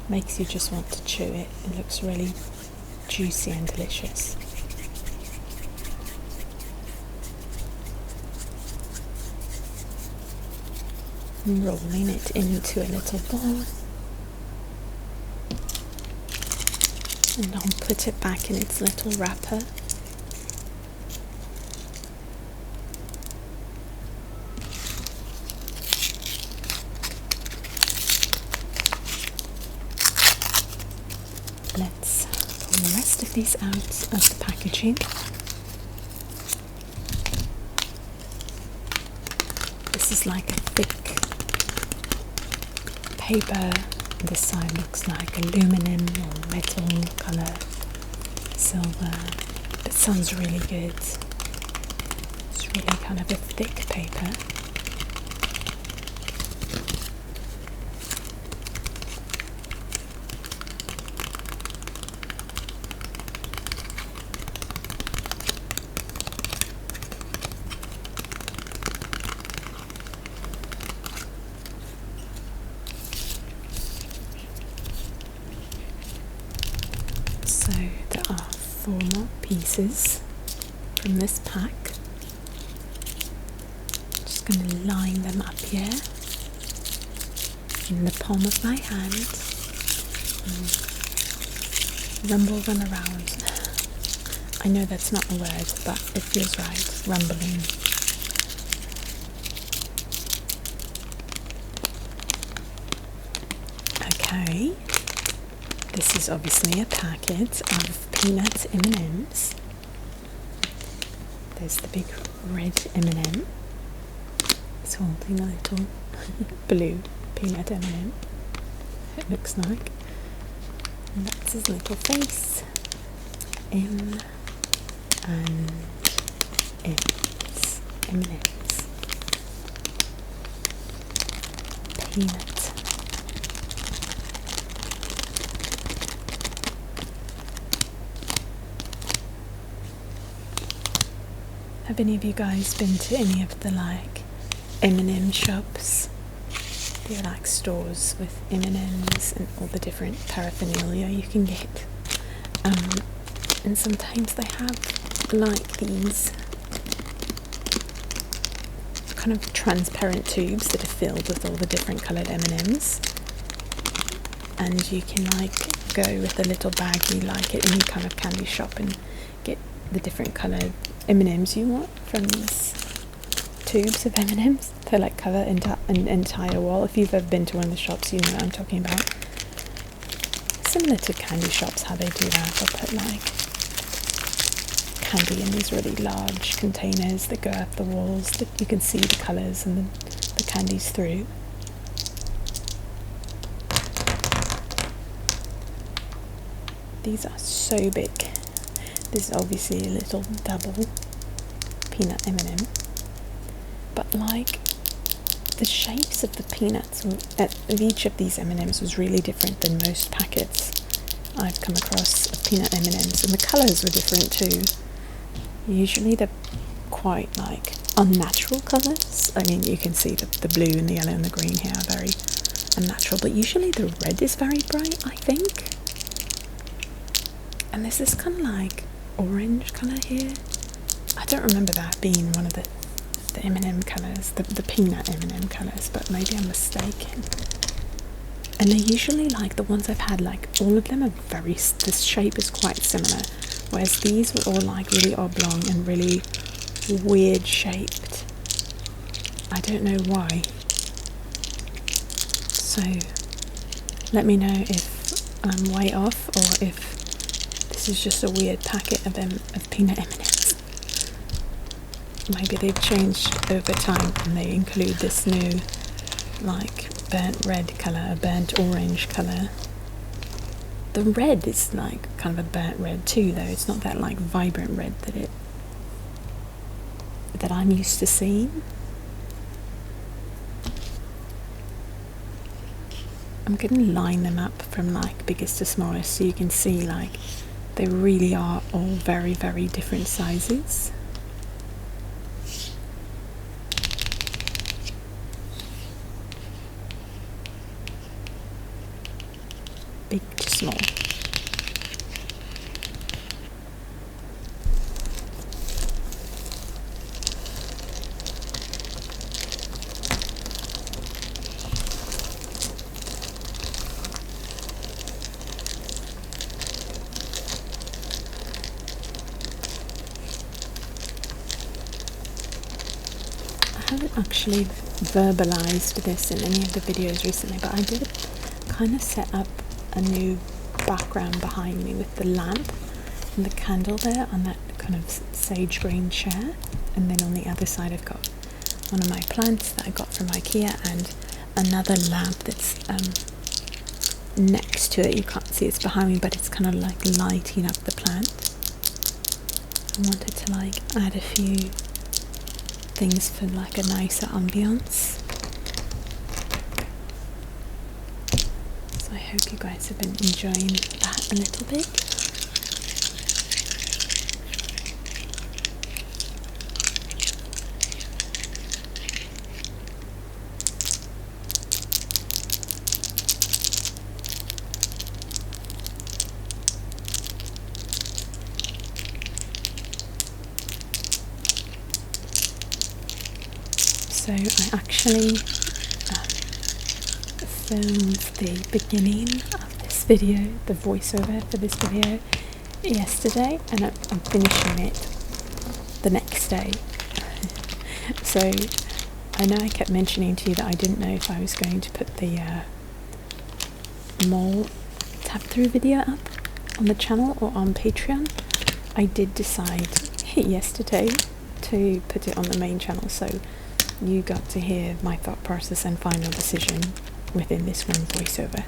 Makes you just want to chew it. It looks really juicy and delicious. I'm rolling it into a little ball, and I'll put it back in its little wrapper. Let's pull the rest of these out of the packaging. This is like a thick paper. This side looks like aluminum or metal colour, silver. It sounds really good. It's really kind of a thick paper. pieces from this pack. Just going to line them up here in the palm of my hand and rumble them around. I know that's not a word, but it feels right, rumbling. Okay, this is obviously a packet of peanut M&Ms. There's the big red M&M. It's holding a little blue peanut M&M, it looks like. And that's his little face. M&Ms. M&Ms. Peanut. Have any of you guys been to any of the like M&M shops? They're like stores with M&Ms and all the different paraphernalia you can get. And sometimes they have like these kind of transparent tubes that are filled with all the different coloured M&Ms. And you can like go with a little bag you like at any kind of candy shop and get the different coloured M&Ms you want from these tubes of M&Ms. They like cover an entire wall. If you've ever been to one of the shops, you know what I'm talking about. Similar to candy shops, how they do that. They'll put like candy in these really large containers that go up the walls that you can see the colours and the candies through. These are so big. This is obviously a little double peanut M&M, but like the shapes of the peanuts of each of these M&Ms was really different than most packets I've come across of peanut M&Ms, and the colours were different too. Usually they're quite like unnatural colours. I mean, you can see the blue and the yellow and the green here are very unnatural, but usually the red is very bright, I think. And there's this kind of like orange colour here. I don't remember that being one of the M&M colours, the peanut M&M colours, but maybe I'm mistaken. And they're usually like the ones I've had, like all of them are the shape is quite similar, whereas these were all like really oblong and really weird shaped. I don't know why. So let me know if I'm way off or if this is just a weird packet of peanut M&Ms. Maybe they've changed over time and they include this new like burnt red colour, burnt orange colour. The red is like kind of a burnt red too, though. It's not that like vibrant red that I'm used to seeing. I'm going to line them up from like biggest to smallest so you can see like they really are all very, very different sizes. Big to small. I haven't actually verbalized this in any of the videos recently, but I did kind of set up a new background behind me with the lamp and the candle there on that kind of sage green chair, and then on the other side I've got one of my plants that I got from IKEA and another lamp that's next to it. You can't see it's behind me, but it's kind of like lighting up the plant. I wanted to like add a few things for like a nicer ambiance. So I hope you guys have been enjoying that a little bit. So I actually filmed the beginning of this video, the voiceover for this video, yesterday, and I'm finishing it the next day. So I know I kept mentioning to you that I didn't know if I was going to put the mole tap through video up on the channel or on Patreon. I did decide yesterday to put it on the main channel, so you got to hear my thought process and final decision within this one voiceover.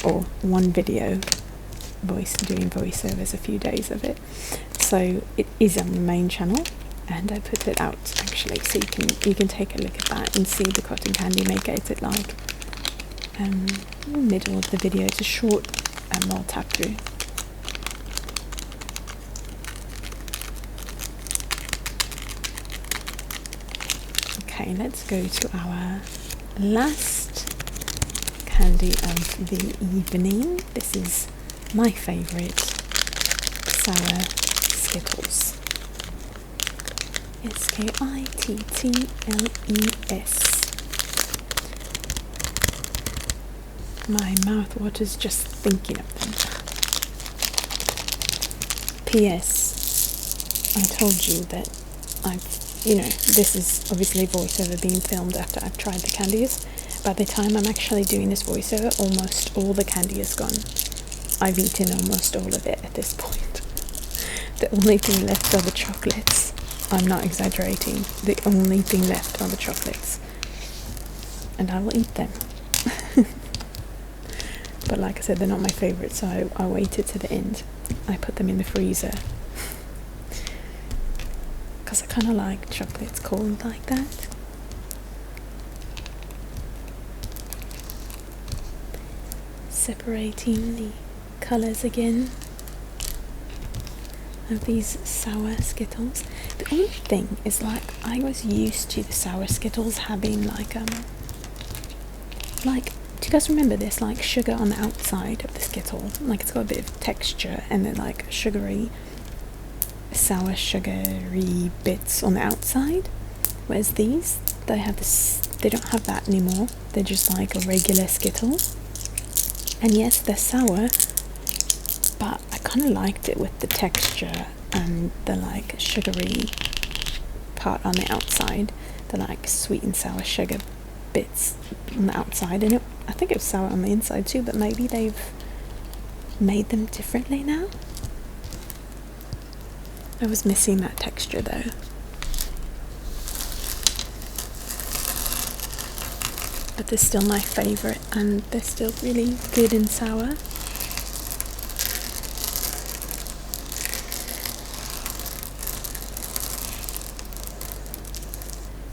Or one video doing voiceovers, a few days of it. So it is on the main channel, and I put it out actually, so you can take a look at that and see the cotton candy maker. Is it like middle of the video? It's a short mole tap through. Okay, let's go to our last candy of the evening. This is my favourite, sour Skittles. Skittles. My mouth waters just thinking of them. P.S. I told you that this is obviously voiceover being filmed after I've tried the candies. By the time I'm actually doing this voiceover, almost all the candy is gone. I've eaten almost all of it at this point. The only thing left are the chocolates. I'm not exaggerating. The only thing left are the chocolates. And I will eat them. But like I said, they're not my favourite, so I waited to the end. I put them in the freezer. Because I kind of like chocolates cold like that. Separating the colours again of these sour Skittles. The only thing is, like, I was used to the sour Skittles having like do you guys remember this, like sugar on the outside of the Skittle? Like it's got a bit of texture and then like sugary, sour sugary bits on the outside. Whereas these, they don't have that anymore. They're just like a regular Skittle. And yes, they're sour, but I kind of liked it with the texture and the like sugary part on the outside, the like sweet and sour sugar bits on the outside, and I think it was sour on the inside too, but maybe they've made them differently now. I was missing that texture though. But they're still my favourite, and they're still really good and sour.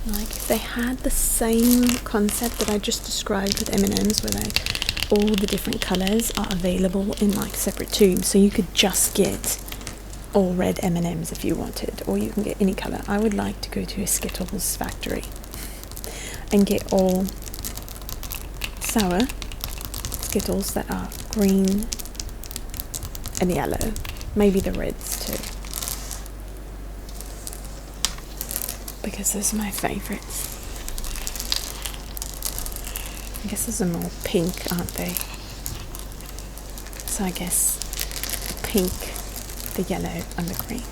Like if they had the same concept that I just described with M&Ms, where like all the different colours are available in like separate tubes, so you could just get all red M&Ms if you wanted, or you can get any colour. I would like to go to a Skittles factory and get all sour Skittles that are green and yellow, maybe the reds too, because those are my favourites. I guess those are more pink, aren't they? So I guess the pink, the yellow and the green.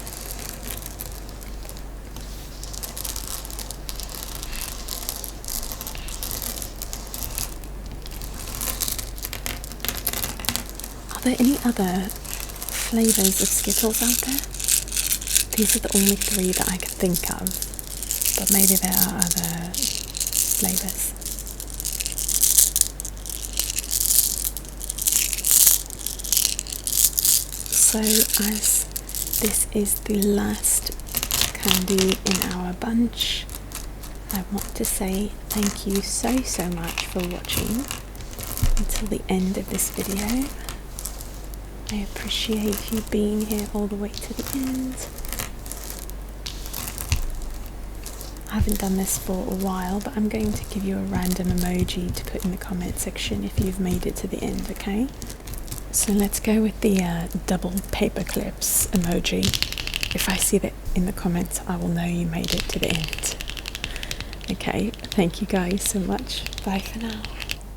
Are there any other flavours of Skittles out there? These are the only three that I could think of, but maybe there are other flavours. So as this is the last candy in our bunch, I want to say thank you so much for watching until the end of this video. I appreciate you being here all the way to the end. I haven't done this for a while, but I'm going to give you a random emoji to put in the comment section if you've made it to the end, okay? So let's go with the double paper clips emoji. If I see that in the comments, I will know you made it to the end. Okay, thank you guys so much. Bye for now.